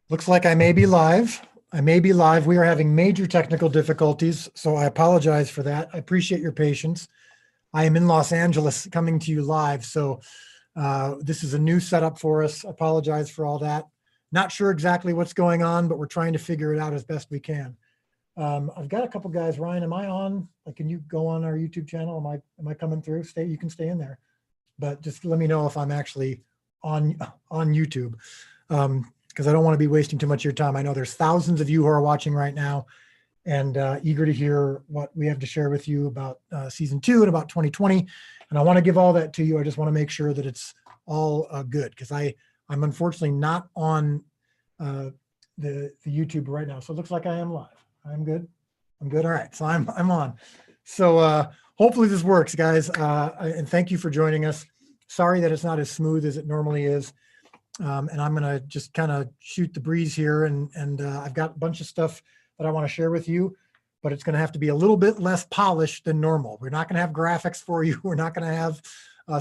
Looks like I may be live. I may be live. We are having major technical difficulties, so I apologize for that. I appreciate your patience. I am in Los Angeles coming to you live, so this is a new setup for us. I apologize for all that. Not sure exactly what's going on, but we're trying to figure it out as best we can. I've got a couple guys. Ryan, am I on? Like, can you go on our YouTube channel? Am I coming through? You can stay in there, but just let me know if I'm actually on YouTube. Because I don't want to be wasting too much of your time. I know there's thousands of you who are watching right now and eager to hear what we have to share with you about season 2 and about 2020. And I want to give all that to you. I just want to make sure that it's all good, because I'm unfortunately not on the YouTube right now. So it looks like I am live. I'm good. I'm good. All right. So I'm on. So hopefully this works, guys. And thank you for joining us. Sorry that it's not as smooth as it normally is. And I'm going to just kind of shoot the breeze here. And I've got a bunch of stuff that I want to share with you, but it's going to have to be a little bit less polished than normal. We're not going to have graphics for you. We're not going to have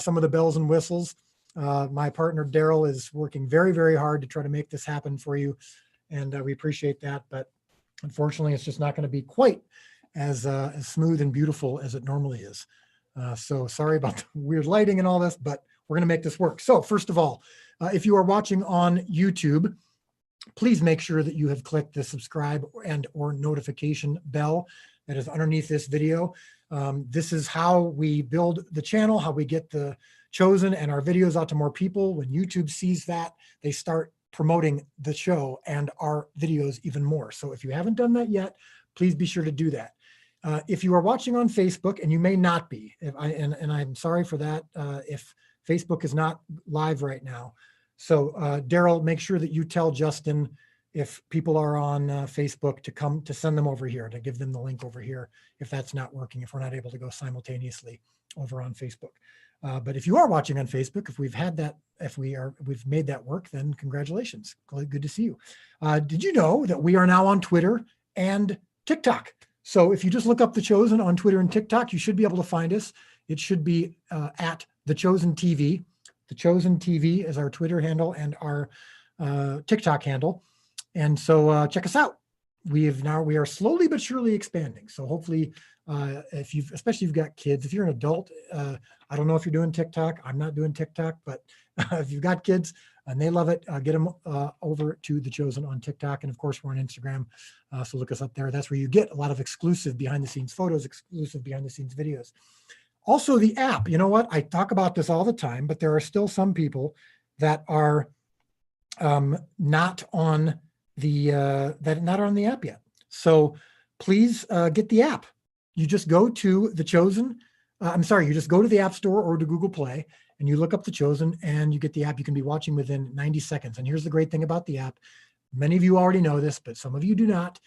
some of the bells and whistles. My partner, Daryl, is working very, very hard to try to make this happen for you. And we appreciate that. But unfortunately, it's just not going to be quite as smooth and beautiful as it normally is. So sorry about the weird lighting and all this, but we're going to make this work. So first of all, if you are watching on YouTube, please make sure that you have clicked the subscribe and or notification bell that is underneath this video. This is how we build the channel, how we get the Chosen and our videos out to more people. When YouTube sees that, they start promoting the show and our videos even more. So if you haven't done that yet, please be sure to do that. If you are watching on Facebook, and you may not be, and I'm sorry for that, if Facebook is not live right now. So Daryl, make sure that you tell Justin if people are on Facebook to send them over here, to give them the link over here if that's not working, if we're not able to go simultaneously over on Facebook. But if you are watching on Facebook, if we've made that work, then congratulations. Good to see you. Did you know that we are now on Twitter and TikTok? So if you just look up The Chosen on Twitter and TikTok, you should be able to find us. It should be at The Chosen TV. The Chosen TV is our Twitter handle and our TikTok handle. And so check us out. We are slowly but surely expanding. So hopefully, especially if you've got kids, if you're an adult, I don't know if you're doing TikTok. I'm not doing TikTok, but if you've got kids and they love it, get them over to The Chosen on TikTok. And of course, we're on Instagram. So look us up there. That's where you get a lot of exclusive behind the scenes photos, exclusive behind the scenes videos. Also, the app. You know what? I talk about this all the time, but there are still some people that are not on the app yet. So please get the app. You just go to The Chosen. You just go to the App Store or to Google Play, and you look up The Chosen, and you get the app. You can be watching within 90 seconds. And here's the great thing about the app. Many of you already know this, but some of you do not.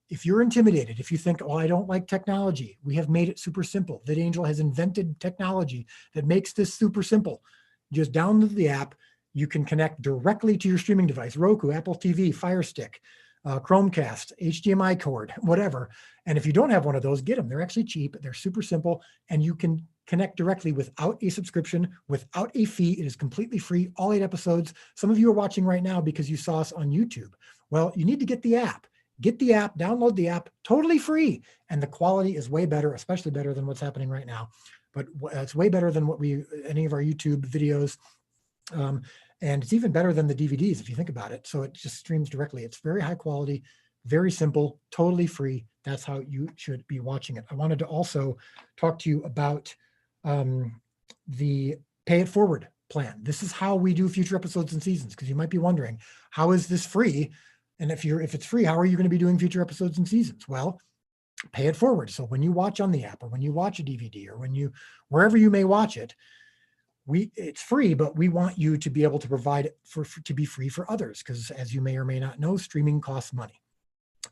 If you're intimidated, if you think, oh, I don't like technology, we have made it super simple. VidAngel has invented technology that makes this super simple. Just download the app. You can connect directly to your streaming device, Roku, Apple TV, Fire Stick, Chromecast, HDMI cord, whatever. And if you don't have one of those, get them. They're actually cheap. They're super simple. And you can connect directly without a subscription, without a fee. It is completely free, all 8 episodes. Some of you are watching right now because you saw us on YouTube. Well, you need to get the app. Get the app, download the app, totally free. And the quality is way better, especially better than what's happening right now. But it's way better than any of our YouTube videos. And it's even better than the DVDs if you think about it. So it just streams directly. It's very high quality, very simple, totally free. That's how you should be watching it. I wanted to also talk to you about the Pay It Forward plan. This is how we do future episodes and seasons, because you might be wondering, how is this free? And if it's free, how are you going to be doing future episodes and seasons? Well, pay it forward. So when you watch on the app, or when you watch a DVD, or wherever you may watch it, it's free, but we want you to be able to provide it to be free for others, because as you may or may not know, streaming costs money.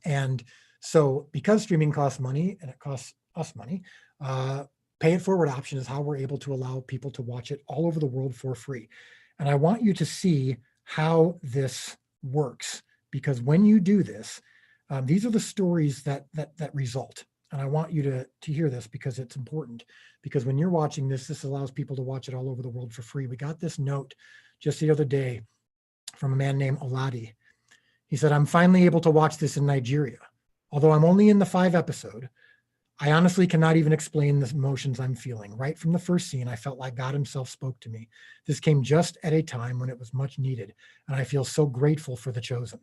And so because streaming costs money and it costs us money, Pay It Forward option is how we're able to allow people to watch it all over the world for free. And I want you to see how this works, because when you do this, these are the stories that result. And I want you to hear this, because it's important. Because when you're watching this allows people to watch it all over the world for free. We got this note just the other day from a man named Aladi. He said, I'm finally able to watch this in Nigeria. Although I'm only in the 5th episode, I honestly cannot even explain the emotions I'm feeling. Right from the first scene, I felt like God himself spoke to me. This came just at a time when it was much needed, and I feel so grateful for The Chosen.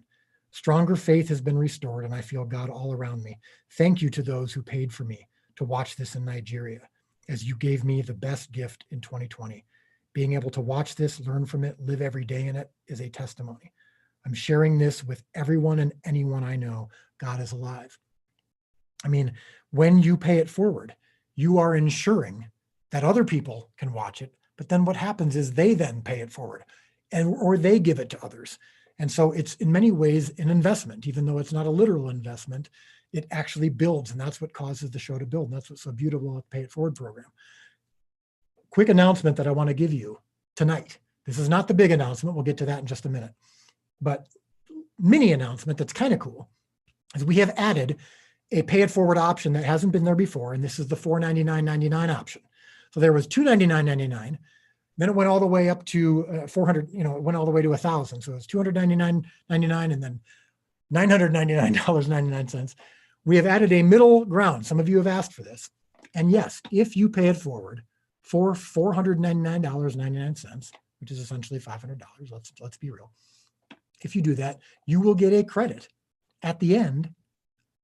Stronger faith has been restored, and I feel God all around me. Thank you to those who paid for me to watch this in Nigeria, as you gave me the best gift in 2020. Being able to watch this, learn from it, live every day in it is a testimony. I'm sharing this with everyone and anyone I know. God is alive. I mean, when you pay it forward, you are ensuring that other people can watch it. But then what happens is they then pay it forward, or they give it to others. And so it's in many ways an investment, even though it's not a literal investment. It actually builds, and that's what causes the show to build. And that's what's so beautiful about the Pay It Forward program. Quick announcement that I want to give you tonight. This is not the big announcement. We'll get to that in just a minute. But mini announcement that's kind of cool is we have added a Pay It Forward option that hasn't been there before, and this is the $499.99 option. So there was $299.99. Then it went all the way up to 400. It went all the way to 1,000. So it was $299.99 and then $999.99. We have added a middle ground. Some of you have asked for this, and yes, if you pay it forward for $499.99, which is essentially $500, let's be real. If you do that, you will get a credit at the end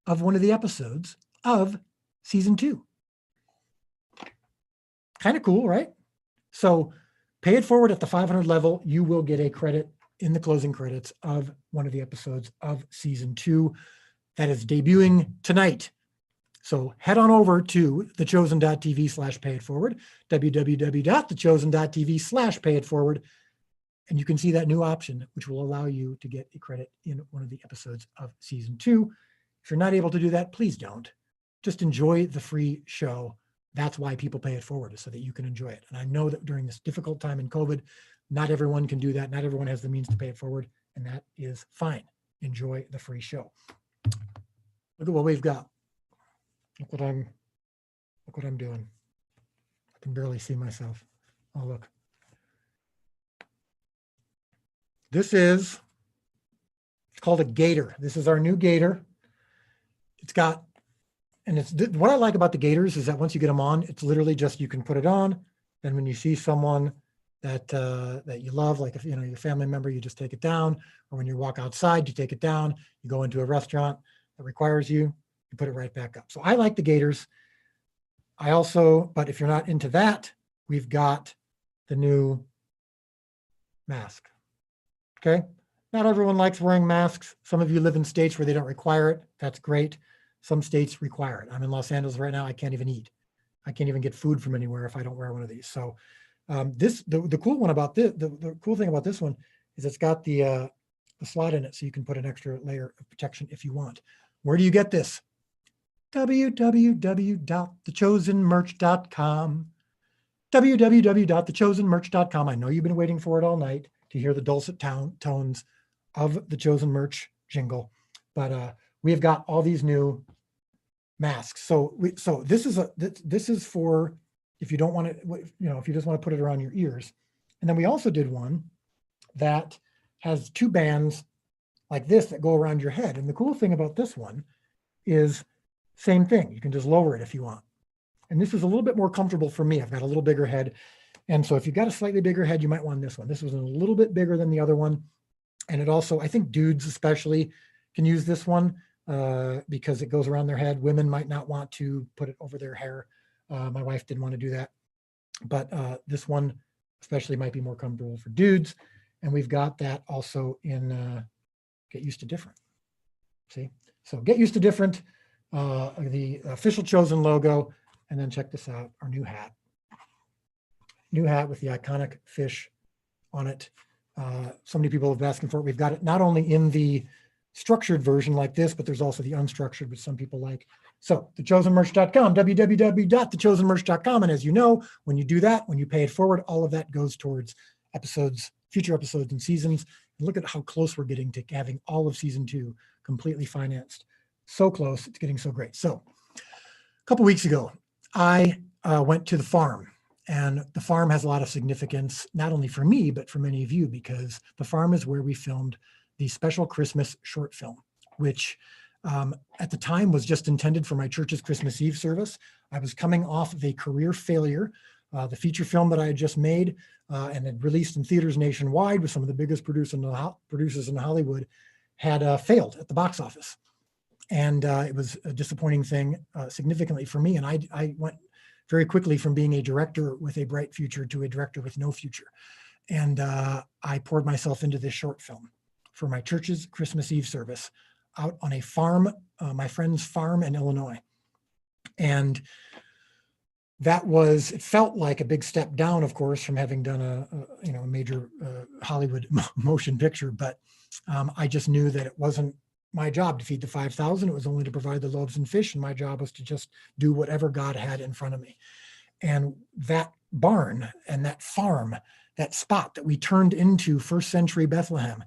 of one of the episodes of season 2. Kind of cool, right? So pay it forward at the 500 level. You will get a credit in the closing credits of one of the episodes of season 2 that is debuting tonight. So head on over to thechosen.tv/payitforward, www.thechosen.tv/payitforward, and you can see that new option, which will allow you to get a credit in one of the episodes of season 2. If you're not able to do that, please don't. Just enjoy the free show. That's why people pay it forward, is so that you can enjoy it. And I know that during this difficult time in COVID, not everyone can do that. Not everyone has the means to pay it forward, and that is fine. Enjoy the free show. Look at what we've got. Look what I'm doing. I can barely see myself. Oh, look. It's called a gator. This is our new gator. What I like about the gators is that once you get them on, it's literally just, you can put it on. And when you see someone that you love, like if your family member, you just take it down. Or when you walk outside, you take it down. You go into a restaurant that requires you put it right back up. So I like the gators. But if you're not into that, we've got the new mask. Okay. Not everyone likes wearing masks. Some of you live in states where they don't require it. That's great. Some states require it. I'm in Los Angeles right now. I can't even eat. I can't even get food from anywhere if I don't wear one of these. So the cool one about this, the cool thing about this one is it's got the slot in it, so you can put an extra layer of protection if you want. Where do you get this? www.thechosenmerch.com. www.thechosenmerch.com. I know you've been waiting for it all night to hear the dulcet tones of the Chosen Merch jingle, but we have got all these new masks. So this is for if you don't want to, if you just want to put it around your ears. And then we also did one that has 2 bands like this that go around your head. And the cool thing about this one is same thing. You can just lower it if you want. And this is a little bit more comfortable for me. I've got a little bigger head. And so if you've got a slightly bigger head, you might want this one. This was a little bit bigger than the other one. And it also, I think dudes especially can use this one because it goes around their head. Women might not want to put it over their hair. My wife didn't want to do that. But this one especially might be more comfortable for dudes. And we've got that also in Get Used to Different. See? So Get Used to Different, the official Chosen logo. And then check this out, our new hat. New hat with the iconic fish on it. So many people have been asking for it. We've got it not only in the structured version like this, but there's also the unstructured, which some people like. So thechosenmerch.com, www.thechosenmerch.com. And as you know, when you do that, when you pay it forward, all of that goes towards future episodes and seasons. And look at how close we're getting to having all of season 2 completely financed. So close, it's getting so great. So a couple weeks ago, I went to the farm. And the farm has a lot of significance, not only for me, but for many of you, because the farm is where we filmed the special Christmas short film, which at the time was just intended for my church's Christmas Eve service. I was coming off of a career failure. The feature film that I had just made and had released in theaters nationwide with some of the biggest producers in Hollywood had failed at the box office. And it was a disappointing thing significantly for me. And I went very quickly from being a director with a bright future to a director with no future. And I poured myself into this short film for my church's Christmas Eve service out on a farm, my friend's farm in Illinois. And it felt like a big step down, of course, from having done a major Hollywood motion picture. But I just knew that it wasn't my job to feed the 5,000. It was only to provide the loaves and fish. And my job was to just do whatever God had in front of me. And that barn and that farm, that spot that we turned into first century Bethlehem,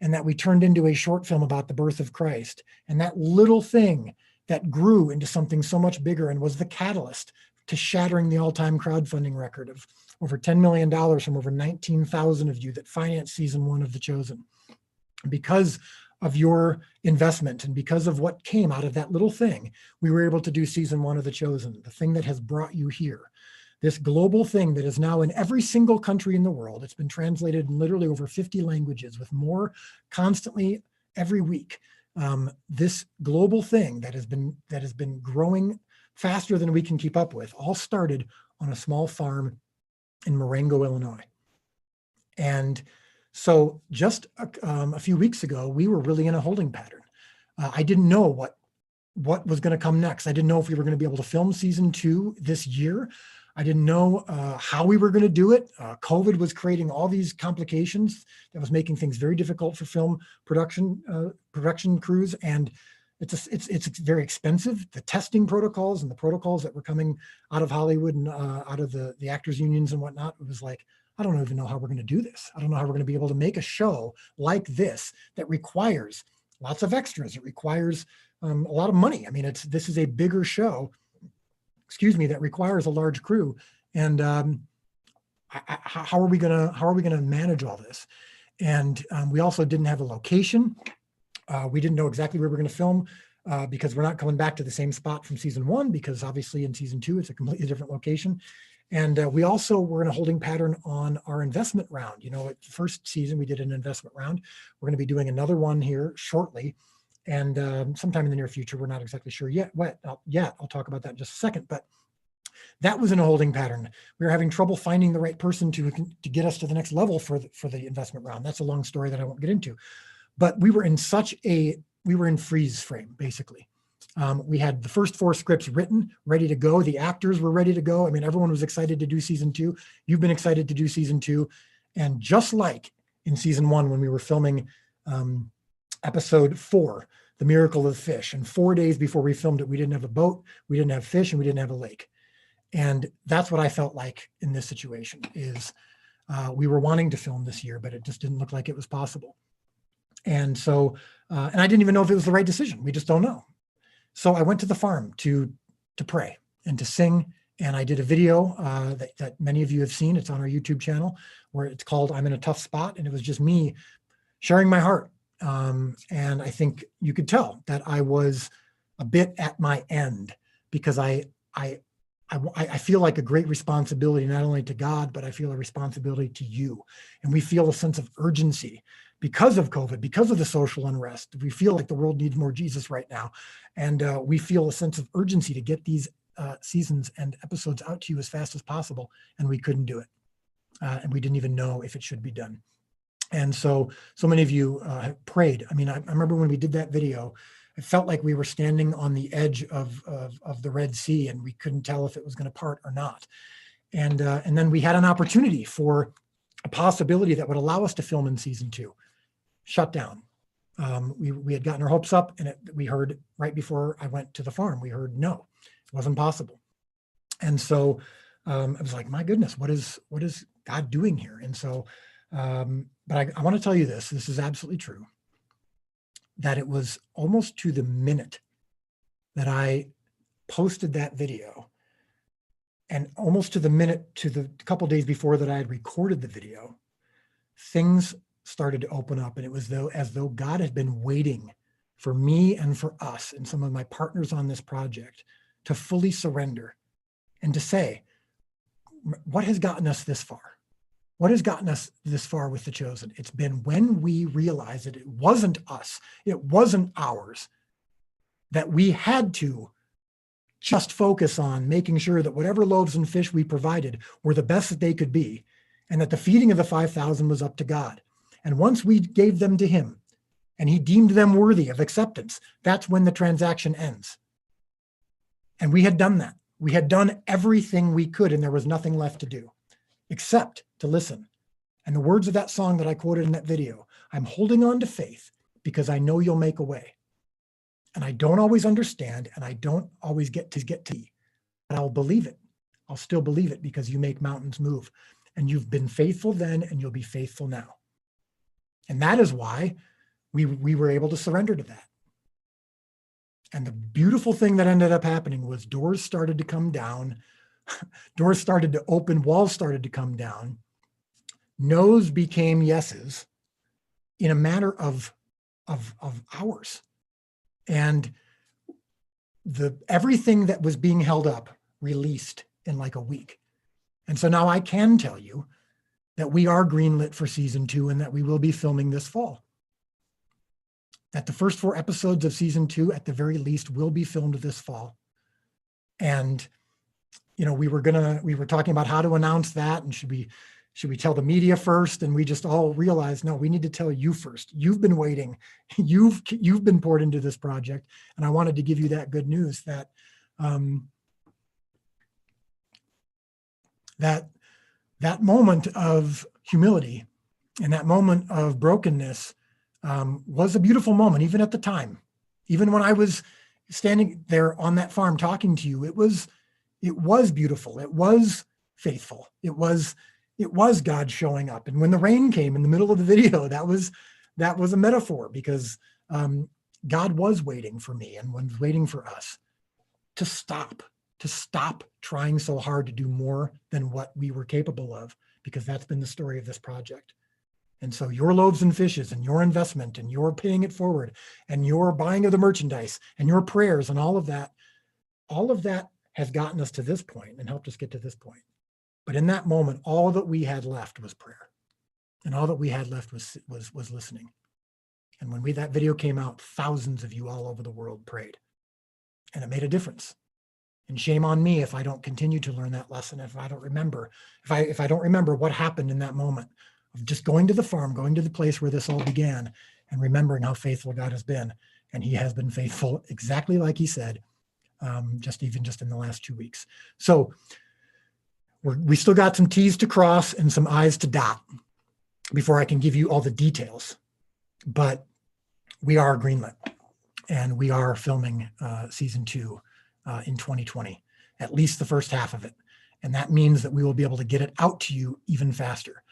and that we turned into a short film about the birth of Christ, and that little thing that grew into something so much bigger and was the catalyst to shattering the all-time crowdfunding record of over $10 million from over 19,000 of you that financed season 1 of The Chosen. Because of your investment and because of what came out of that little thing, we were able to do season 1 of The Chosen, the thing that has brought you here. This global thing that is now in every single country in the world. It's been translated in literally over 50 languages, with more constantly every week. This global thing that has been growing faster than we can keep up with, all started on a small farm in Marengo, Illinois. And so just a few weeks ago, we were really in a holding pattern. I didn't know what was going to come next. I didn't know if we were going to be able to film season 2 this year. I didn't know how we were going to do it. COVID was creating all these complications that was making things very difficult for film production crews. And it's very expensive. The testing protocols and the protocols that were coming out of Hollywood and out of the actors unions and whatnot, it was like, I don't even know how we're going to do this. I don't know how we're going to be able to make a show like this that requires lots of extras. It requires a lot of money. I mean, this is a bigger show, that requires a large crew. And how are we gonna manage all this? And we also didn't have a location. We didn't know exactly where we're going to film because we're not coming back to the same spot from season 1, because obviously in season 2 it's a completely different location. And we also were in a holding pattern on our investment round. At the first season we did an investment round. We're going to be doing another one here shortly. And sometime in the near future, we're not exactly sure yet. I'll talk about that in just a second. But that was in a holding pattern. We were having trouble finding the right person to get us to the next level for the investment round. That's a long story that I won't get into. But we were in freeze frame, basically. We had the first 4 scripts written, ready to go. The actors were ready to go. I mean, everyone was excited to do season 2. You've been excited to do season 2. And just like in season 1, when we were filming episode 4, The Miracle of the Fish. And 4 days before we filmed it, we didn't have a boat, we didn't have fish, and we didn't have a lake. And that's what I felt like in this situation is we were wanting to film this year, but it just didn't look like it was possible. And so, and I didn't even know if it was the right decision. We just don't know. So I went to the farm to pray and to sing. And I did a video that many of you have seen. It's on our YouTube channel, where it's called I'm in a Tough Spot. And it was just me sharing my heart. And I think you could tell that I was a bit at my end, because I feel like a great responsibility, not only to God, but I feel a responsibility to you. And we feel a sense of urgency because of COVID, because of the social unrest. We feel like the world needs more Jesus right now. And we feel a sense of urgency to get these seasons and episodes out to you as fast as possible. And we couldn't do it. And we didn't even know if it should be done. And so many of you have prayed. I mean, I remember when we did that video, it felt like we were standing on the edge of the Red Sea, and we couldn't tell if it was going to part or not. And then we had an opportunity for a possibility that would allow us to film in season 2. Shut down. We had gotten our hopes up, and we heard right before I went to the farm, we heard no, it wasn't possible. And so I was like, my goodness, what is God doing here? And so, but I want to tell you this is absolutely true, that it was almost to the minute that I posted that video, and almost to the minute to the couple days before that I had recorded the video, things started to open up, and it was as though God had been waiting for me and for us and some of my partners on this project to fully surrender and to say, what has gotten us this far? What has gotten us this far with The Chosen? It's been when we realized that it wasn't us, it wasn't ours, that we had to just focus on making sure that whatever loaves and fish we provided were the best that they could be, and that the feeding of the 5,000 was up to God. And once we gave them to him and he deemed them worthy of acceptance, that's when the transaction ends. And we had done that. We had done everything we could, and there was nothing left to do except to listen. And the words of that song that I quoted in that video, I'm holding on to faith because I know you'll make a way. And I don't always understand, and I don't always get to, but I'll believe it. I'll still believe it because you make mountains move. And you've been faithful then, and you'll be faithful now. And that is why we were able to surrender to that. And the beautiful thing that ended up happening was doors started to come down, doors started to open, walls started to come down, no's became yeses in a matter of hours. And everything that was being held up released in like a week. And so now I can tell you that we are greenlit for season 2 and that we will be filming this fall. That the first 4 episodes of season 2, at the very least, will be filmed this fall. And, you know, we were talking about how to announce that, and should we tell the media first? And we just all realized, no, we need to tell you first. You've been waiting. You've been poured into this project. And I wanted to give you that good news that, that moment of humility and that moment of brokenness was a beautiful moment, even at the time. Even when I was standing there on that farm talking to you, it was beautiful. It was faithful. It was God showing up. And when the rain came in the middle of the video, that was a metaphor, because God was waiting for me and was waiting for us to stop trying so hard to do more than what we were capable of, because that's been the story of this project. And so your loaves and fishes and your investment and your paying it forward and your buying of the merchandise and your prayers and all of that has gotten us to this point and helped us get to this point. But in that moment, all that we had left was prayer. And all that we had left was listening. And when that video came out, thousands of you all over the world prayed. And it made a difference. And shame on me if I don't continue to learn that lesson, if I don't remember what happened in that moment of just going to the farm, going to the place where this all began, and remembering how faithful God has been. And he has been faithful exactly like he said, just in the last 2 weeks. So we still got some T's to cross and some I's to dot before I can give you all the details. But we are greenlit, and we are filming season 2 in 2020, at least the first half of it. And that means that we will be able to get it out to you even faster.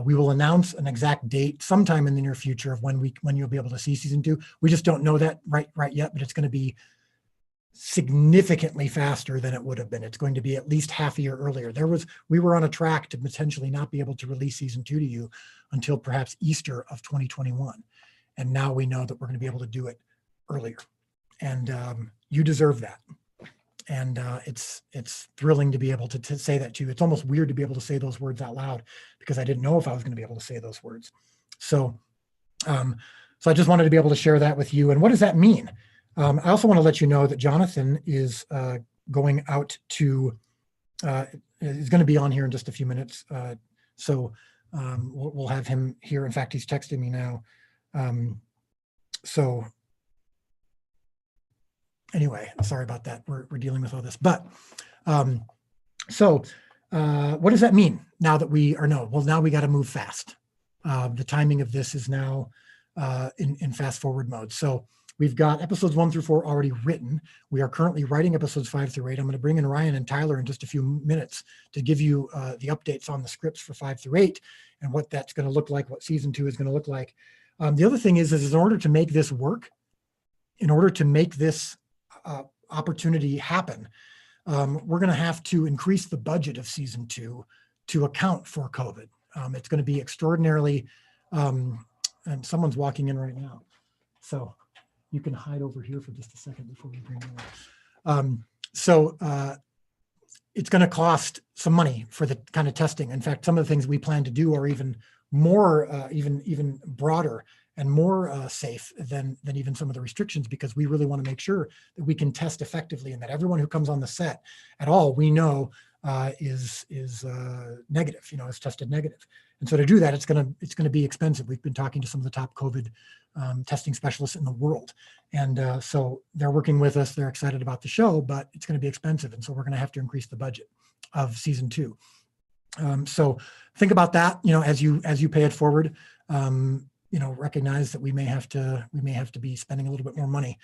We will announce an exact date sometime in the near future of when you'll be able to see season 2. We just don't know that right yet, but it's going to be significantly faster than it would have been. It's going to be at least half a year earlier. We were on a track to potentially not be able to release season 2 to you until perhaps Easter of 2021. And now we know that we're going to be able to do it earlier. And you deserve that. And it's thrilling to be able to say that to you. It's almost weird to be able to say those words out loud, because I didn't know if I was going to be able to say those words. So I just wanted to be able to share that with you. And what does that mean? I also want to let you know that Jonathan is going out to, is going to be on here in just a few minutes. So we'll have him here. In fact, he's texting me now. So anyway, sorry about that. We're dealing with all this. But what does that mean now that now we got to move fast. The timing of this is now in fast forward mode. So we've got episodes 1 through 4 already written. We are currently writing episodes 5 through 8. I'm going to bring in Ryan and Tyler in just a few minutes to give you the updates on the scripts for 5 through 8 and what that's going to look like, what season 2 is going to look like. The other thing is in order to make this work, in order to make this opportunity happen, we're going to have to increase the budget of season 2 to account for COVID. It's going to be extraordinarily And someone's walking in right now. So you can hide over here for just a second before we bring you in. It's going to cost some money for the kind of testing. In fact, some of the things we plan to do are even more, even broader and more safe than even some of the restrictions, because we really want to make sure that we can test effectively and that everyone who comes on the set at all we know is negative, is tested negative. And so to do that, it's going to be expensive. We've been talking to some of the top COVID testing specialists in the world. And so they're working with us. They're excited about the show, but it's going to be expensive. And so we're going to have to increase the budget of season 2. So think about that, as you pay it forward, recognize that we may have to be spending a little bit more money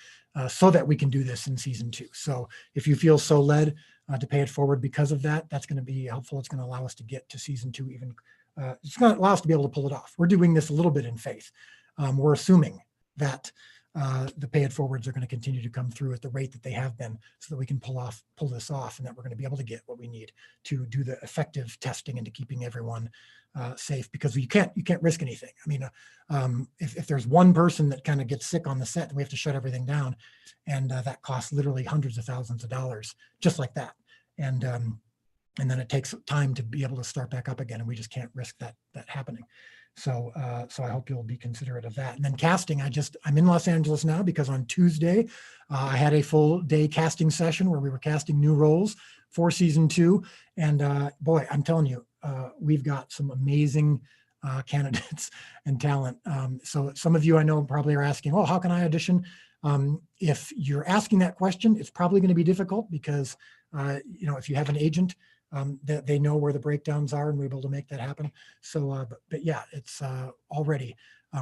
so that we can do this in season 2. So if you feel so led to pay it forward because of that, that's going to be helpful. It's going to allow us to get to season 2 even. It's going to allow us to be able to pull it off. We're doing this a little bit in faith. We're assuming that the pay it forwards are going to continue to come through at the rate that they have been, so that we can pull this off, and that we're going to be able to get what we need to do the effective testing and to keeping everyone safe, because you can't risk anything. I mean, if there's one person that kind of gets sick on the set, then we have to shut everything down, and that costs literally hundreds of thousands of dollars just like that. And then it takes time to be able to start back up again, and we just can't risk that happening. So I hope you'll be considerate of that. And then casting, I'm in Los Angeles now because on Tuesday, I had a full day casting session where we were casting new roles for season 2. And boy, I'm telling you, we've got some amazing candidates and talent. So some of you I know probably are asking, oh, how can I audition? If you're asking that question, it's probably going to be difficult because, if you have an agent, that they know where the breakdowns are and we're able to make that happen. So, but yeah, it's already,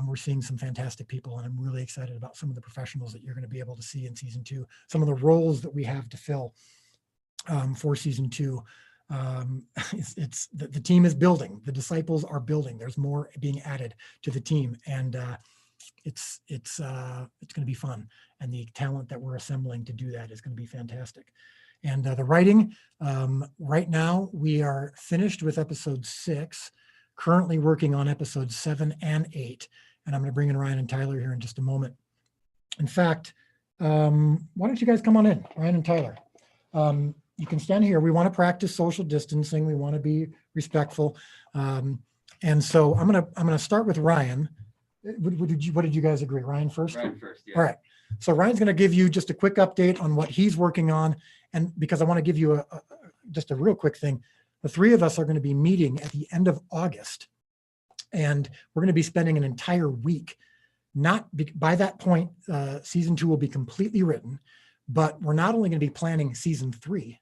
we're seeing some fantastic people, and I'm really excited about some of the professionals that you're going to be able to see in season 2. Some of the roles that we have to fill for season 2. It's the team is building. The disciples are building. There's more being added to the team, and it's going to be fun. And the talent that we're assembling to do that is going to be fantastic. And the writing, right now, we are finished with episode 6, currently working on episodes 7 and 8. And I'm going to bring in Ryan and Tyler here in just a moment. In fact, why don't you guys come on in, Ryan and Tyler? You can stand here. We want to practice social distancing. We want to be respectful. And so I'm going to start with Ryan. What did you guys agree? Ryan first? Ryan first, yeah. All right. So Ryan's going to give you just a quick update on what he's working on. And because I want to give you just a real quick thing, the 3 of us are going to be meeting at the end of August, and we're going to be spending an entire week. By that point, season 2 will be completely written, but we're not only going to be planning season 3,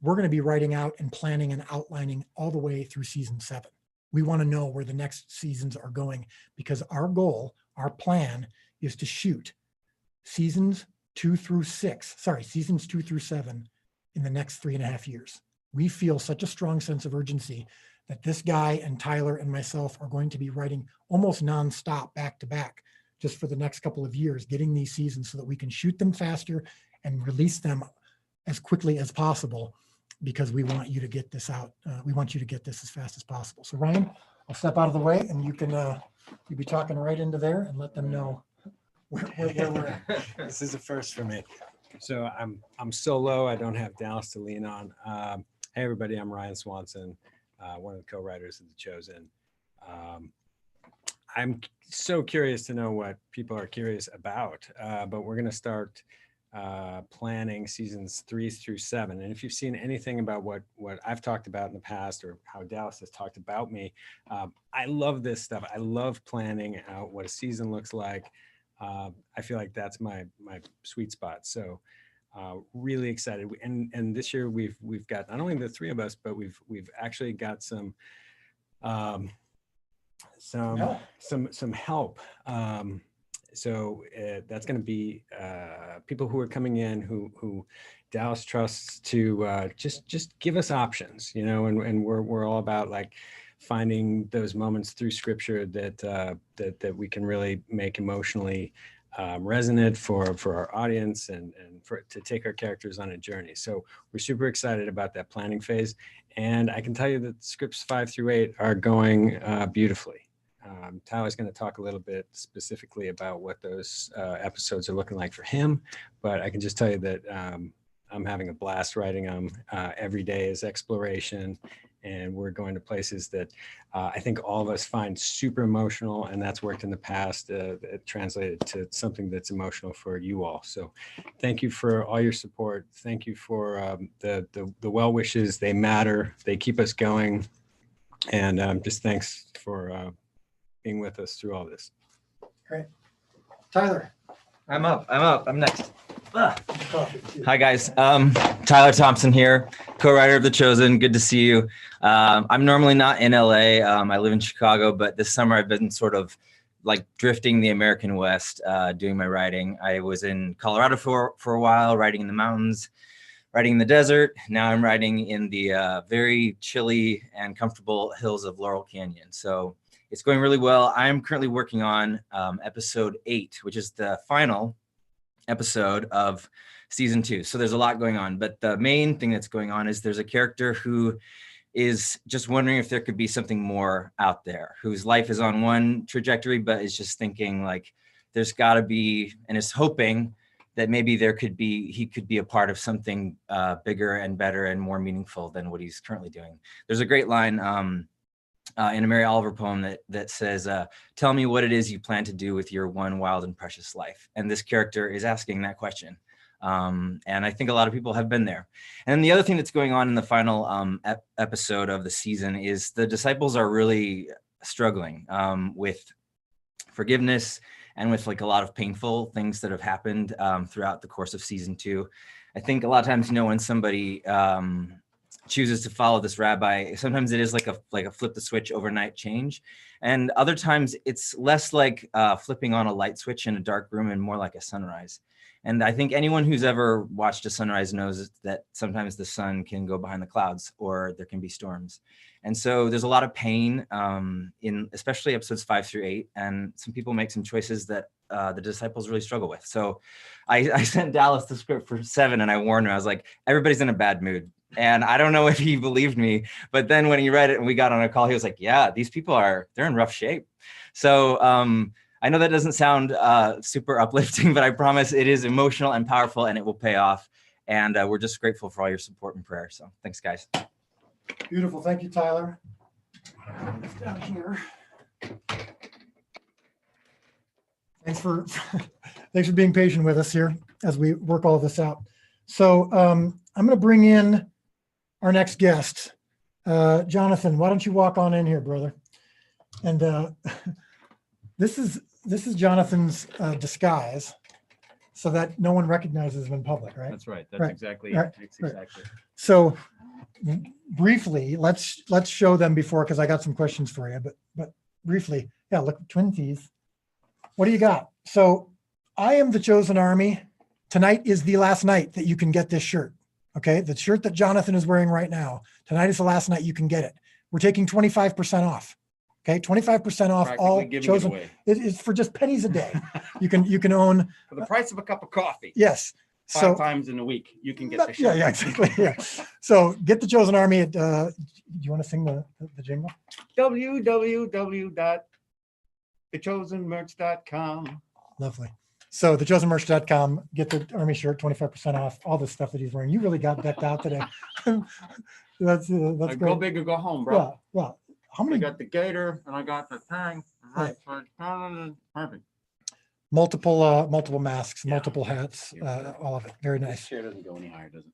we're going to be writing out and planning and outlining all the way through season 7. We want to know where the next seasons are going, because our goal, our plan is to shoot seasons 2 through 7 in the next 3.5 years. We feel such a strong sense of urgency that this guy and Tyler and myself are going to be writing almost nonstop, back to back, just for the next couple of years, getting these seasons so that we can shoot them faster and release them as quickly as possible, because we want you to get this out. We want you to get this as fast as possible. So Ryan, I'll step out of the way, and you can you'll be talking right into there and let them know where we're at. This is a first for me. So I'm solo. I don't have Dallas to lean on. Hey everybody, I'm Ryan Swanson, one of the co-writers of The Chosen. I'm so curious to know what people are curious about, but we're going to start planning seasons 3 through 7. And if you've seen anything about what I've talked about in the past, or how Dallas has talked about me, I love this stuff. I love planning out what a season looks like. I feel like that's my sweet spot. So really excited. And this year we've got not only the 3 of us, but we've actually got some help. So that's going to be people who are coming in who Dallas trusts to just give us options, and we're all about like finding those moments through scripture that we can really make emotionally resonant for our audience and to take our characters on a journey. So we're super excited about that planning phase. And I can tell you that scripts 5 through 8 are going beautifully. Tyler's going to talk a little bit specifically about what those episodes are looking like for him, but I can just tell you that I'm having a blast writing them. Every day is exploration, and we're going to places that I think all of us find super emotional, and that's worked in the past. It translated to something that's emotional for you all. So thank you for all your support. Thank you for the well wishes. They matter. They keep us going. And just thanks for being with us through all this. Great. Tyler. I'm up. I'm next. Hi, guys. Tyler Thompson here, co-writer of The Chosen. Good to see you. I'm normally not in LA. I live in Chicago, but this summer I've been sort of like drifting the American West, doing my writing. I was in Colorado for a while, writing in the mountains, writing in the desert. Now I'm writing in the very chilly and comfortable hills of Laurel Canyon. So it's going really well. I'm currently working on episode 8, which is the final episode of season 2. So there's a lot going on, but the main thing that's going on is there's a character who is just wondering if there could be something more out there, whose life is on one trajectory, but is just thinking like there's got to be, and is hoping that maybe he could be a part of something bigger and better and more meaningful than what he's currently doing. There's a great line in a Mary Oliver poem that says, tell me what it is you plan to do with your one wild and precious life. And this character is asking that question. And I think a lot of people have been there. And the other thing that's going on in the final episode of the season is the disciples are really struggling with forgiveness and with like a lot of painful things that have happened throughout the course of season 2. I think a lot of times, when somebody chooses to follow this rabbi, sometimes it is like a flip the switch overnight change. And other times it's less like flipping on a light switch in a dark room and more like a sunrise. And I think anyone who's ever watched a sunrise knows that sometimes the sun can go behind the clouds or there can be storms. And so there's a lot of pain in especially episodes 5 through 8. And some people make some choices that the disciples really struggle with. So I sent Dallas the script for 7 and I warned him, I was like, everybody's in a bad mood. And I don't know if he believed me, but then when he read it and we got on a call, he was like, yeah, these people they're in rough shape. So I know that doesn't sound super uplifting, but I promise it is emotional and powerful and it will pay off. And we're just grateful for all your support and prayer. So thanks, guys. Beautiful. Thank you, Tyler. Down here. Thanks for being patient with us here as we work all this out. So I'm going to bring in our next guest. Jonathan, why don't you walk on in here, brother? And this is Jonathan's disguise, so that no one recognizes him in public, right? That's right. That's Right. exactly Right. it. That's exactly. So briefly, let's show them before, because I got some questions for you, but briefly, yeah, look, twinsies. What do you got? So I am the Chosen Army. Tonight is the last night that you can get this shirt. Okay, the shirt that Jonathan is wearing right now. Tonight is the last night you can get it. We're taking 25% off. Okay, 25% off all Practically giving Chosen. it away It's for just pennies a day. You can own. for the price of a cup of coffee. Yes. 5 times in a week, you can get the shirt. Yeah, exactly. Yeah. So get the Chosen Army at. Do you want to sing the jingle? www.thechosenmerch.com. Lovely. So thechosenmerch.com, get the Army shirt, 25% off, all the stuff that he's wearing. You really got decked out today. that's Go great. big or go home, bro. Yeah. How I many got the gator and I got the tang. Right. Perfect. multiple masks, Yeah. multiple hats, all of it. Very This nice. chair doesn't go any higher, does it?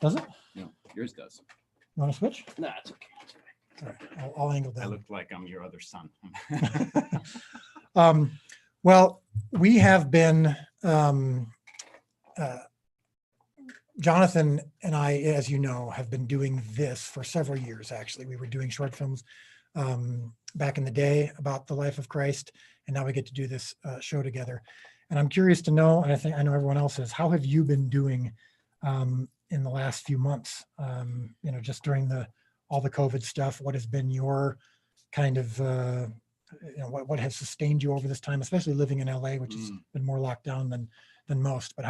Does it? No, yours does. You want to switch? Nah, it's okay. All right. I'll angle I down. look like I'm your other son. Well, we have been, Jonathan and I, as you know, have been doing this for several years, actually. We were doing short films back in the day about the life of Christ, and now we get to do this show together. And I'm curious to know, and I know everyone else is, how have you been doing in the last few months? Just during all the COVID stuff, what has been your kind of what has sustained you over this time, especially living in LA, which has been more locked down than most. But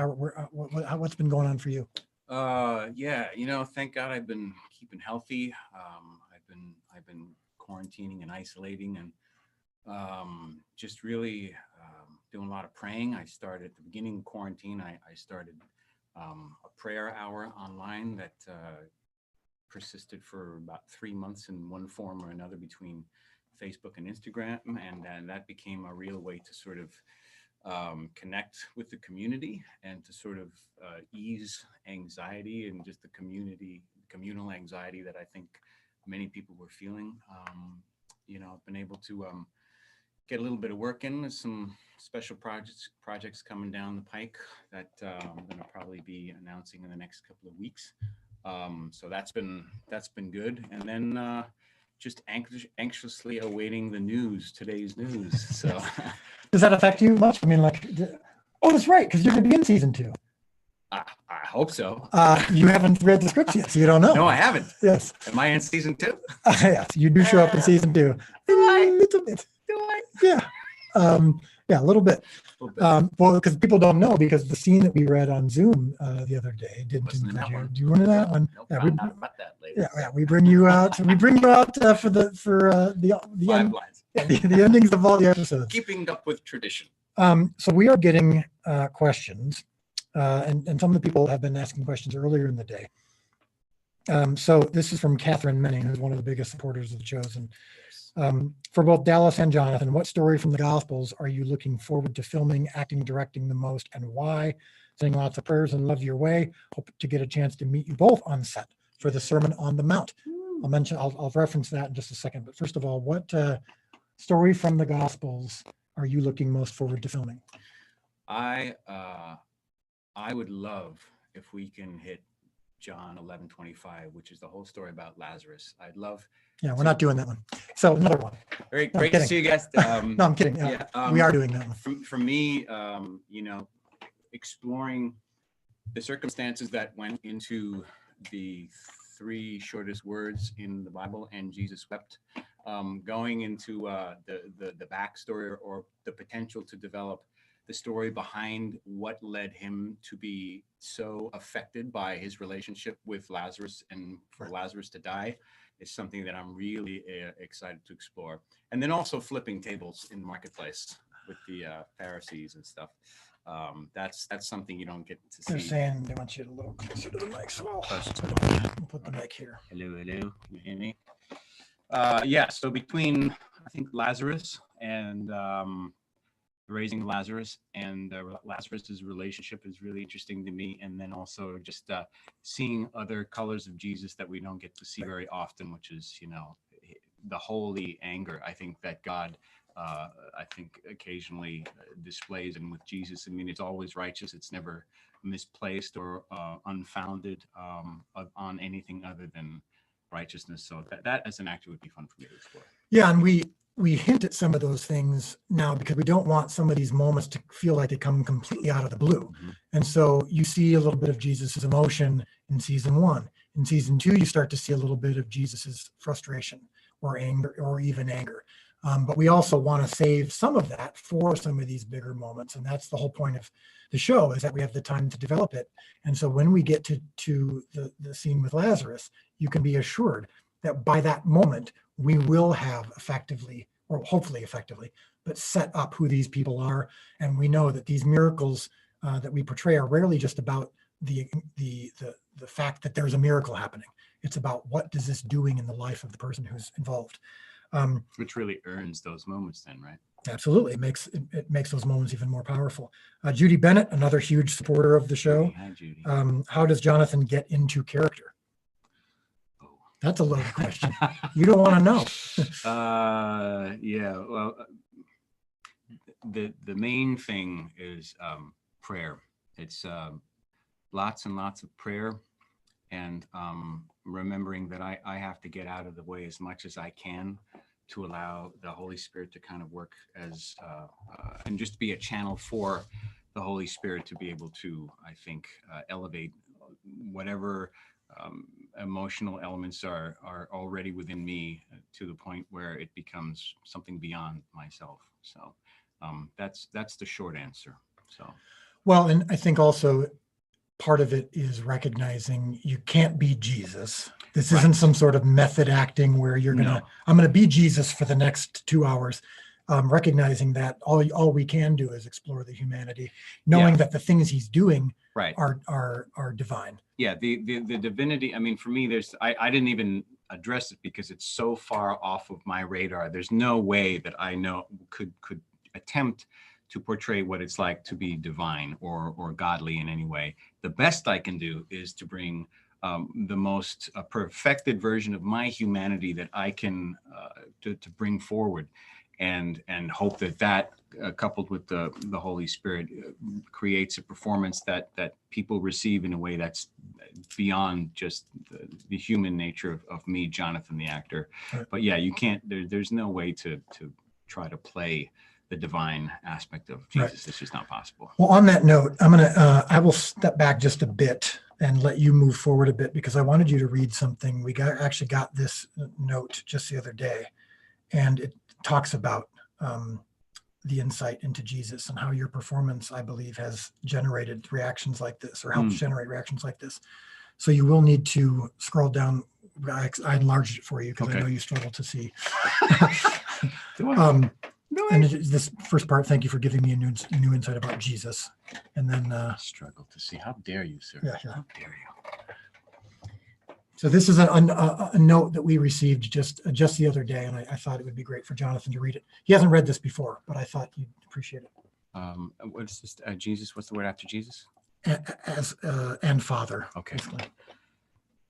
what's been going on for you? Yeah, thank God I've been keeping healthy. I've been quarantining and isolating, and just really doing a lot of praying. I started at the beginning of quarantine. I started a prayer hour online that persisted for about 3 months in one form or another between Facebook and Instagram, and that became a real way to sort of connect with the community and to sort of ease anxiety and just the communal anxiety that I think many people were feeling. I've been able to get a little bit of work in. There's some special projects coming down the pike that I'm going to probably be announcing in the next couple of weeks. So that's been good. And then just anxiously awaiting today's news. So does that affect you much? I mean, oh, that's right, because you're going to be in season 2. I hope so. You haven't read the scripts yet, so you don't know. No, I haven't. Yes. Am I in season 2? Yes, you do show up in season 2. Do I? A little bit. Do I? Yeah. Yeah, a little bit. Well, because people don't know, because the scene that we read on Zoom the other day didn't include you. Do you remember that one? Nope, Yeah, found out about that later. yeah, we bring you out. We bring you out for the Five lines. the endings of all the episodes. Keeping up with tradition. So we are getting questions, and some of the people have been asking questions earlier in the day. So this is from Catherine Menning, who's one of the biggest supporters of The Chosen. For both Dallas and Jonathan, what story from the Gospels are you looking forward to filming, acting, directing the most, and why? Sending lots of prayers and love your way. Hope to get a chance to meet you both on set for the Sermon on the Mount. I'll reference that in just a second. But first of all, what story from the Gospels are you looking most forward to filming? I would love if we can hit John 11:25, which is the whole story about Lazarus. I'd love. Yeah, we're not doing that one. So another one. Very No, great I'm to see you guys. No, I'm kidding. Yeah, we are doing that one. For me, exploring the circumstances that went into the 3 shortest words in the Bible, and Jesus wept. Going into the backstory or the potential to develop the story behind what led him to be so affected by his relationship with Lazarus and for Lazarus to die is something that I'm really excited to explore. And then also flipping tables in the marketplace with the Pharisees and stuff. That's something you don't get to see. They're saying they want you a little closer to the mic. So we'll put the mic here. Hello. Can you hear me? Yeah, so between, I think, Lazarus and raising Lazarus and Lazarus's relationship is really interesting to me. And then also just seeing other colors of Jesus that we don't get to see very often, which is, the holy anger, I think, that God, occasionally displays. And with Jesus, I mean, it's always righteous. It's never misplaced or unfounded on anything other than righteousness. So that as an actor would be fun for me to explore. Yeah, and we hint at some of those things now because we don't want some of these moments to feel like they come completely out of the blue. Mm-hmm. And so you see a little bit of Jesus's emotion in season 1. In season 2, you start to see a little bit of Jesus's frustration or anger or even anger. But we also want to save some of that for some of these bigger moments. And that's the whole point of the show, is that we have the time to develop it. And so when we get to the scene with Lazarus, you can be assured that by that moment, we will have effectively, or hopefully effectively, but set up who these people are. And we know that these miracles that we portray are rarely just about the fact that there's a miracle happening. It's about what is this doing in the life of the person who's involved. Which really earns those moments then, right? Absolutely. It makes those moments even more powerful. Judy Bennett, another huge supporter of the show. Hi, Judy. How does Jonathan get into character? That's a loaded question. You don't want to know. Yeah. Well, the main thing is prayer. It's lots and lots of prayer, and remembering that I have to get out of the way as much as I can to allow the Holy Spirit to kind of work as and just be a channel for the Holy Spirit to be able to, I think, elevate whatever emotional elements are already within me to the point where it becomes something beyond myself. So that's the short answer. So, well, and I think also part of it is recognizing you can't be Jesus. This isn't some sort of method acting where I'm going to be Jesus for the next 2 hours. recognizing that all we can do is explore the humanity, knowing that the things he's doing Right. are divine. Yeah, the divinity. I mean, for me, I didn't even address it because it's so far off of my radar. There's no way that I know could attempt to portray what it's like to be divine or godly in any way. The best I can do is to bring the most perfected version of my humanity that I can to bring forward, and hope that coupled with the Holy Spirit creates a performance that people receive in a way that's beyond just the human nature of me, Jonathan, the actor. Right. But yeah, you can't. There's no way to try to play the divine aspect of Jesus. Right. It's just not possible. Well, on that note, I will step back just a bit and let you move forward a bit, because I wanted you to read something. We actually got this note just the other day, and it talks about the insight into Jesus and how your performance, I believe, has generated reactions like this, or helps generate reactions like this. So you will need to scroll down. I enlarged it for you because I know you struggle to see. And this first part, thank you for giving me a new insight about Jesus. And then Struggle to see. How dare you, sir? Yeah. How dare you? So this is a note that we received just the other day, and I thought it would be great for Jonathan to read it. He hasn't read this before, but I thought you'd appreciate it. What's this? Jesus. What's the word after Jesus? And Father. Okay. Basically.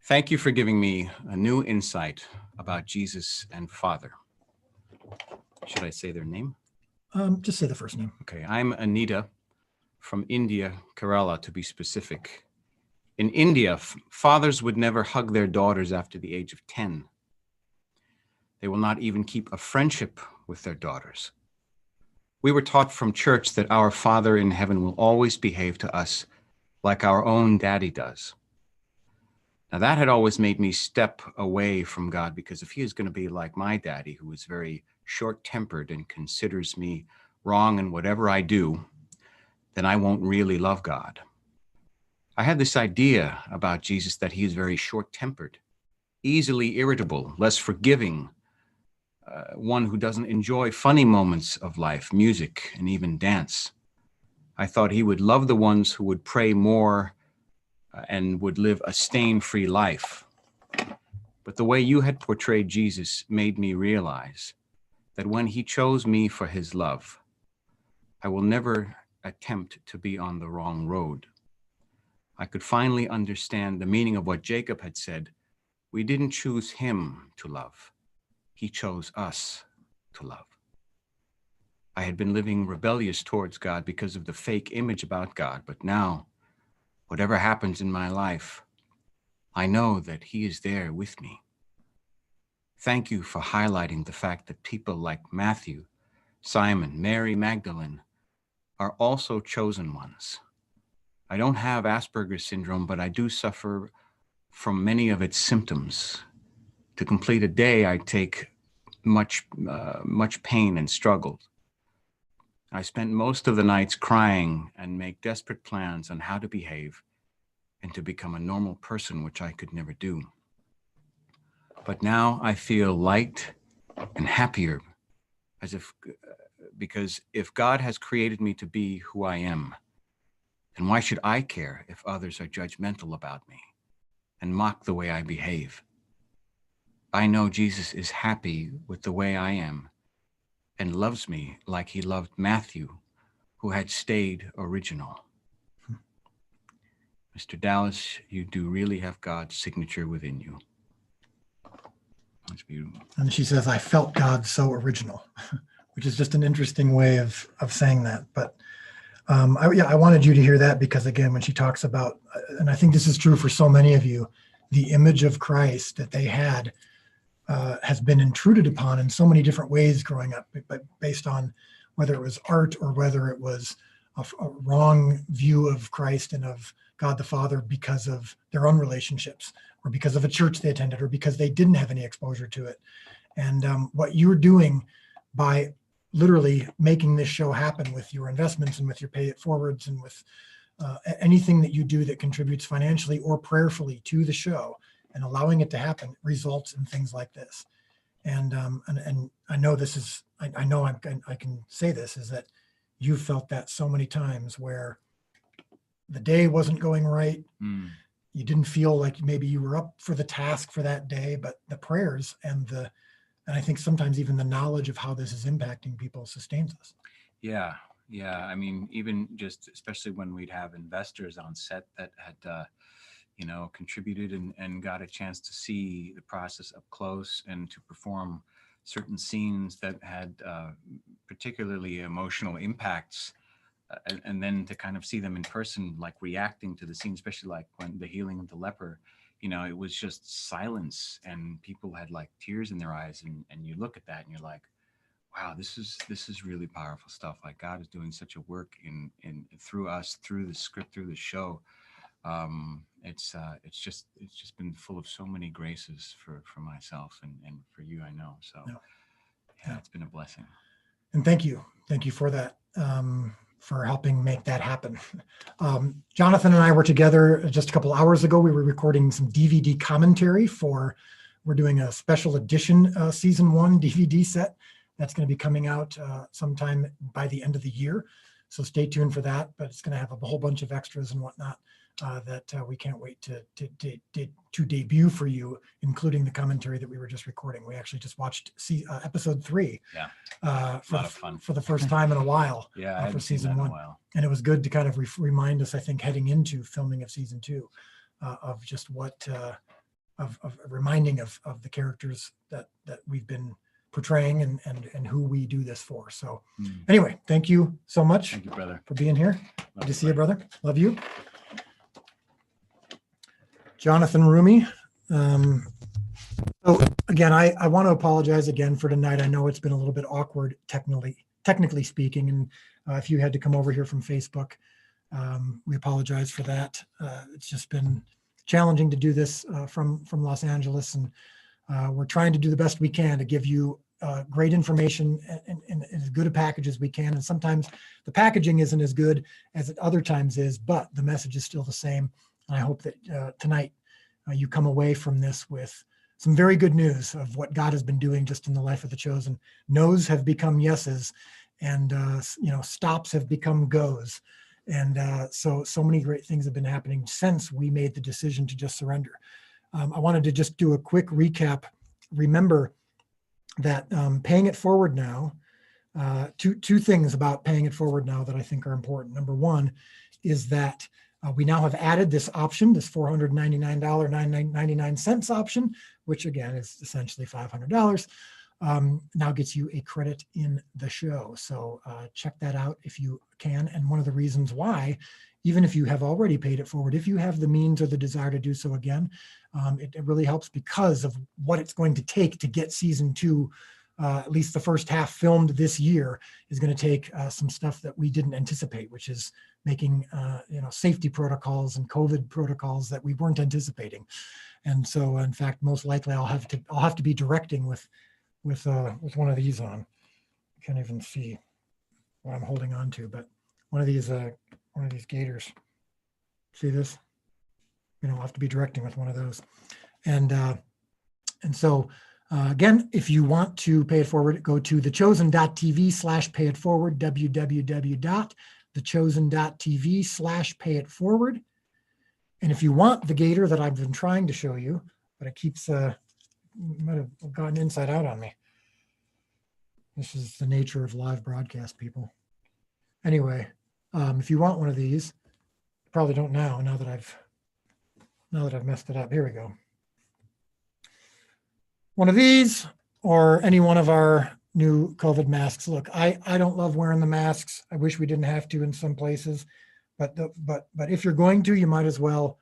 Thank you for giving me a new insight about Jesus and Father. Should I say their name? Just say the first name. Okay. I'm Anita from India, Kerala, to be specific. In India, fathers would never hug their daughters after the age of 10. They will not even keep a friendship with their daughters. We were taught from church that our Father in heaven will always behave to us like our own daddy does. Now, that had always made me step away from God, because if he is going to be like my daddy, who is very short-tempered and considers me wrong in whatever I do, then I won't really love God. I had this idea about Jesus that he is very short-tempered, easily irritable, less forgiving, one who doesn't enjoy funny moments of life, music, and even dance. I thought he would love the ones who would pray more and would live a stain-free life. But the way you had portrayed Jesus made me realize that when he chose me for his love, I will never attempt to be on the wrong road. I could finally understand the meaning of what Jacob had said. We didn't choose him to love. He chose us to love. I had been living rebellious towards God because of the fake image about God, but now, whatever happens in my life, I know that he is there with me. Thank you for highlighting the fact that people like Matthew, Simon, Mary Magdalene are also chosen ones. I don't have Asperger's syndrome, but I do suffer from many of its symptoms. To complete a day, I take much pain and struggle. I spent most of the nights crying and make desperate plans on how to behave and to become a normal person, which I could never do. But now I feel light and happier, because if God has created me to be who I am, then why should I care if others are judgmental about me and mock the way I behave? I know Jesus is happy with the way I am and loves me like he loved Matthew, who had stayed original. Mr. Dallas, you do really have God's signature within you. That's beautiful. And she says, I felt God so original, which is just an interesting way of saying that. But I wanted you to hear that, because again, when she talks about, and I think this is true for so many of you, the image of Christ that they had has been intruded upon in so many different ways growing up, but based on whether it was art or whether it was a wrong view of Christ and of God the Father because of their own relationships, or because of a church they attended, or because they didn't have any exposure to it. And what you're doing by literally making this show happen with your investments and with your pay it forwards and with anything that you do that contributes financially or prayerfully to the show and allowing it to happen results in things like this. And I know this is, I know I can say this, is that you felt that so many times where the day wasn't going right. You didn't feel like maybe you were up for the task for that day, but the prayers and I think sometimes even the knowledge of how this is impacting people sustains us. Yeah. Yeah. I mean, even just, especially when we'd have investors on set that had, contributed and got a chance to see the process up close and to perform certain scenes that had particularly emotional impacts. And then to kind of see them in person, like reacting to the scene, especially like when the healing of the leper, it was just silence and people had like tears in their eyes. And you look at that and you're like, wow, this is really powerful stuff. Like God is doing such a work in through us, through the script, through the show. It's just been full of so many graces for myself and for you, I know. So yeah, it's been a blessing. And thank you for that, for helping make that happen. Jonathan and I were together just a couple hours ago. We were recording some DVD commentary we're doing a special edition season 1 DVD set that's going to be coming out sometime by the end of the year. So stay tuned for that, but it's going to have a whole bunch of extras and whatnot that we can't wait to debut for you, including the commentary that we were just recording. We actually just watched episode 3. Yeah, a lot of fun for the first time in a while. Yeah, for season 1, in a while. And it was good to kind of remind us, I think, heading into filming of season 2, of just what of reminding of the characters that we've been portraying and who we do this for. So anyway, thank you so much. Thank you, brother, for being here. Good to see you, brother. Love you. Jonathan Roumie. So again, I want to apologize again for tonight. I know it's been a little bit awkward technically speaking, and if you had to come over here from Facebook, we apologize for that. It's just been challenging to do this from Los Angeles, and we're trying to do the best we can to give you great information and as good a package as we can. And sometimes the packaging isn't as good as it other times is, but the message is still the same. And I hope that tonight you come away from this with some very good news of what God has been doing just in the life of the chosen. No's have become yeses, and stops have become goes. And so many great things have been happening since we made the decision to just surrender. I wanted to just do a quick recap. Remember that paying it forward now, two things about paying it forward now that I think are important. Number one is that we now have added this option, this $499.99 option, which again is essentially $500, now gets you a credit in the show. So check that out if you can. And one of the reasons why, even if you have already paid it forward, if you have the means or the desire to do so again, it really helps because of what it's going to take to get season 2, at least the first half filmed this year, is going to take some stuff that we didn't anticipate, which is making safety protocols and COVID protocols that we weren't anticipating. And so, in fact, most likely I'll have to be directing with one of these on. I can't even see what I'm holding on to, but one of these gators. See this? I'll have to be directing with one of those. And so again, if you want to pay it forward, go to thechosen.tv/pay it forward, www.thechosen.tv/pay it forward. And if you want the gator that I've been trying to show you, but it keeps might have gotten inside out on me. This is the nature of live broadcast, people. Anyway, if you want one of these, you probably don't now that I've messed it up. Here we go. One of these or any one of our new COVID masks. Look, I don't love wearing the masks. I wish we didn't have to in some places, but if you're going to, you might as well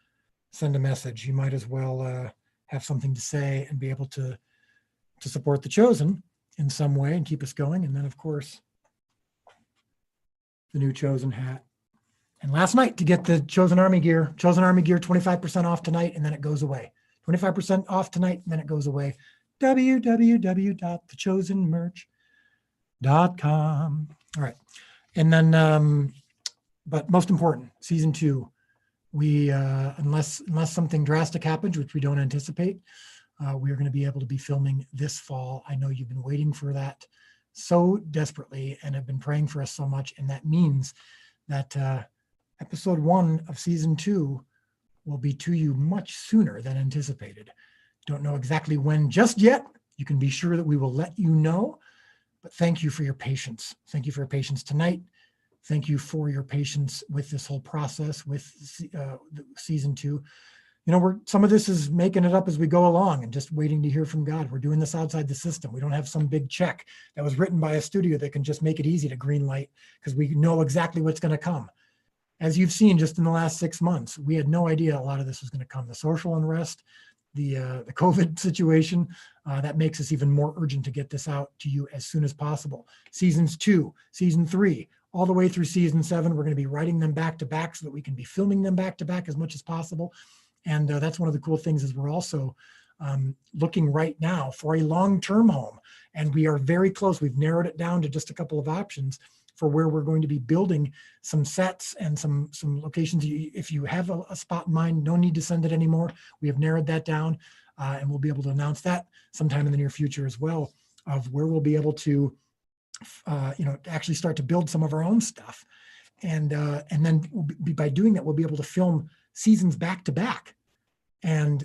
send a message. You might as well have something to say and be able to support the chosen in some way and keep us going. And then, of course, the new chosen hat. And last night, to get the Chosen Army gear, 25% off tonight, and then it goes away. 25% off tonight, and then it goes away. www.thechosenmerch.com. All right. And then, but most important, season 2, we, unless something drastic happens, which we don't anticipate, we are going to be able to be filming this fall. I know you've been waiting for that so desperately and have been praying for us so much. And that means that episode 1 of season 2 will be to you much sooner than anticipated. Don't know exactly when just yet. You can be sure that we will let you know. But thank you for your patience. Thank you for your patience tonight. Thank you for your patience with this whole process with season 2. You know, some of this is making it up as we go along and just waiting to hear from God. We're doing this outside the system. We don't have some big check that was written by a studio that can just make it easy to green light because we know exactly what's going to come. As you've seen just in the last 6 months, we had no idea a lot of this was going to come. The social unrest, the COVID situation, that makes us even more urgent to get this out to you as soon as possible. Seasons 2, season 3, all the way through season 7, we're going to be writing them back to back so that we can be filming them back to back as much as possible. And that's one of the cool things is we're also looking right now for a long-term home. And we are very close. We've narrowed it down to just a couple of options for where we're going to be building some sets and some locations. If you have a spot in mind, no need to send it anymore. We have narrowed that down and we'll be able to announce that sometime in the near future as well, of where we'll be able to, actually start to build some of our own stuff. And then by doing that, we'll be able to film seasons back to back and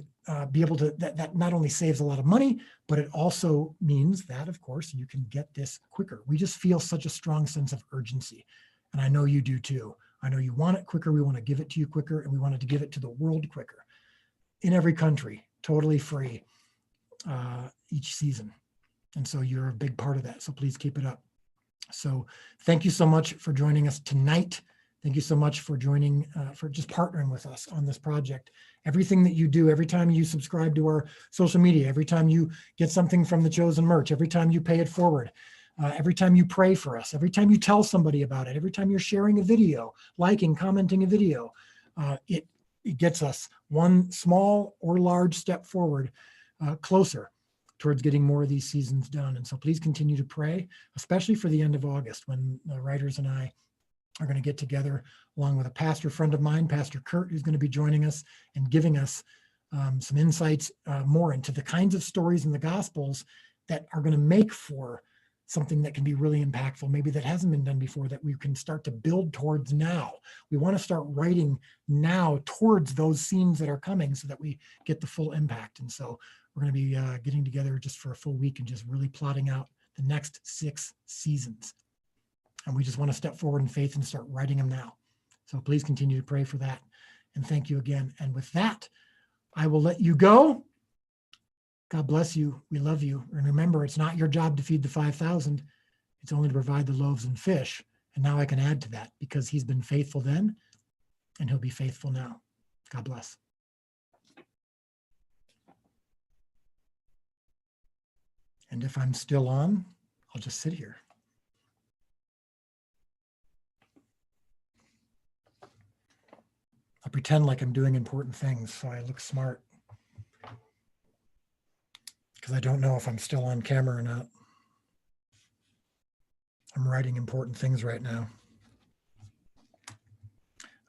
be able to, that not only saves a lot of money, but it also means that, of course, you can get this quicker. We just feel such a strong sense of urgency. And I know you do too. I know you want it quicker. We want to give it to you quicker, and we wanted to give it to the world quicker in every country, totally free each season. And so you're a big part of that. So please keep it up. So thank you so much for joining us tonight. Thank you so much for joining, for just partnering with us on this project. Everything that you do, every time you subscribe to our social media, every time you get something from the Chosen merch, every time you pay it forward, every time you pray for us, every time you tell somebody about it, every time you're sharing a video, liking, commenting a video, it gets us one small or large step forward closer towards getting more of these seasons done. And so please continue to pray, especially for the end of August when the writers and I are going to get together along with a pastor friend of mine, Pastor Kurt, who's going to be joining us and giving us some insights more into the kinds of stories in the Gospels that are going to make for something that can be really impactful, maybe that hasn't been done before, that we can start to build towards now. We want to start writing now towards those scenes that are coming so that we get the full impact. And so we're going to be getting together just for a full week and just really plotting out the next 6 seasons. And we just want to step forward in faith and start writing them now. So please continue to pray for that. And thank you again. And with that, I will let you go. God bless you. We love you. And remember, it's not your job to feed the 5,000. It's only to provide the loaves and fish. And now I can add to that because he's been faithful then and he'll be faithful now. God bless. And if I'm still on, I'll just sit here. I pretend like I'm doing important things so I look smart. Because I don't know if I'm still on camera or not. I'm writing important things right now.